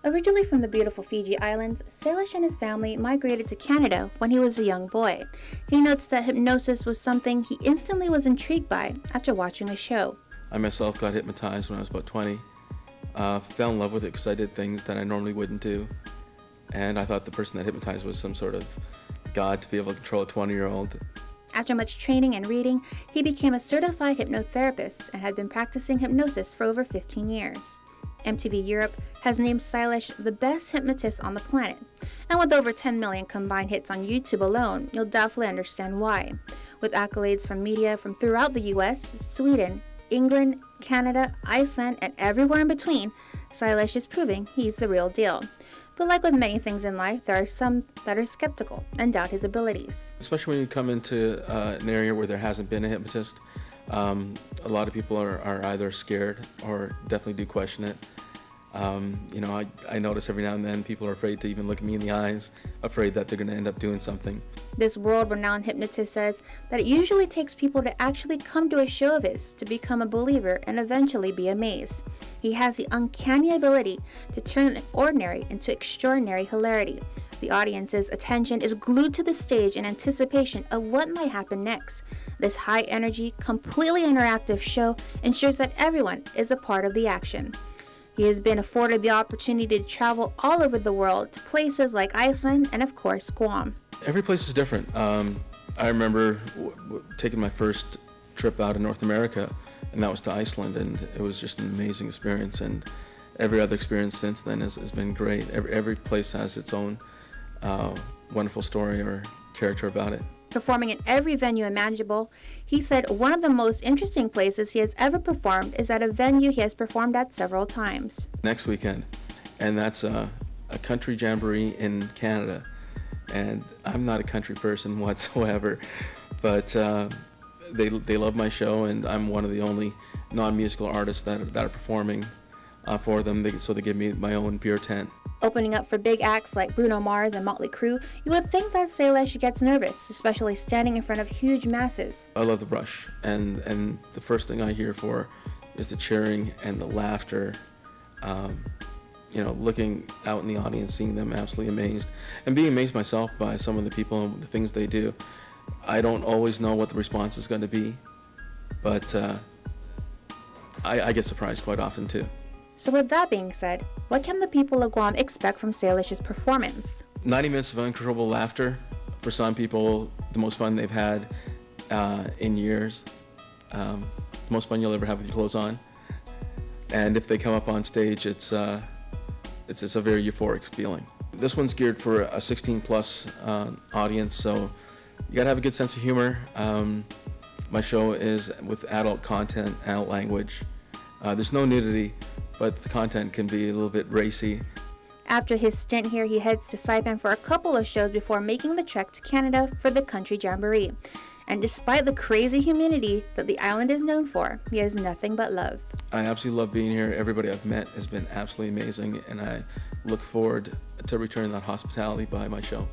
Originally from the beautiful Fiji Islands, Sailesh and his family migrated to Canada when he was a young boy. He notes that hypnosis was something he instantly was intrigued by after watching a show. I myself got hypnotized when I was about 20. Fell in love with it because I did things that I normally wouldn't do. And I thought the person that hypnotized was some sort of god to be able to control a 20-year-old. After much training and reading, he became a certified hypnotherapist and had been practicing hypnosis for over 15 years. MTV Europe has named Sailesh the best hypnotist on the planet. And with over 10 million combined hits on YouTube alone, you'll definitely understand why. With accolades from media from throughout the US, Sweden, England, Canada, Iceland, and everywhere in between, Sailesh is proving he's the real deal. But like with many things in life, there are some that are skeptical and doubt his abilities. Especially when you come into an area where there hasn't been a hypnotist, a lot of people are either scared or definitely do question it. I notice every now and then people are afraid to even look at me in the eyes, afraid that they're going to end up doing something. This world-renowned hypnotist says that it usually takes people to actually come to a show of his to become a believer and eventually be amazed. He has the uncanny ability to turn ordinary into extraordinary hilarity. The audience's attention is glued to the stage in anticipation of what might happen next. This high-energy, completely interactive show ensures that everyone is a part of the action. He has been afforded the opportunity to travel all over the world to places like Iceland and, of course, Guam. Every place is different. I remember taking my first trip out of North America, and that was to Iceland, and it was just an amazing experience, and every other experience since then has been great. Every place has its own wonderful story or character about it. Performing in every venue imaginable, he said one of the most interesting places he has ever performed is at a venue he has performed at several times. Next weekend, and that's a country jamboree in Canada, and I'm not a country person whatsoever, but they love my show, and I'm one of the only non-musical artists that are performing for them, so they give me my own beer tent. Opening up for big acts like Bruno Mars and Motley Crue, you would think that Sailesh gets nervous, especially standing in front of huge masses. I love the rush, and the first thing I hear for is the cheering and the laughter. Looking out in the audience, seeing them absolutely amazed, and being amazed myself by some of the people and the things they do. I don't always know what the response is going to be, but I get surprised quite often too. So with that being said, what can the people of Guam expect from Sailesh's performance? 90 minutes of uncontrollable laughter. For some people, the most fun they've had in years. The most fun you'll ever have with your clothes on. And if they come up on stage, it's a very euphoric feeling. This one's geared for a 16-plus audience, so you gotta have a good sense of humor. My show is with adult content, adult language. There's no nudity, but the content can be a little bit racy. After his stint here, he heads to Saipan for a couple of shows before making the trek to Canada for the country jamboree. And despite the crazy humidity that the island is known for, he has nothing but love. I absolutely love being here. Everybody I've met has been absolutely amazing, and I look forward to returning that hospitality by my show.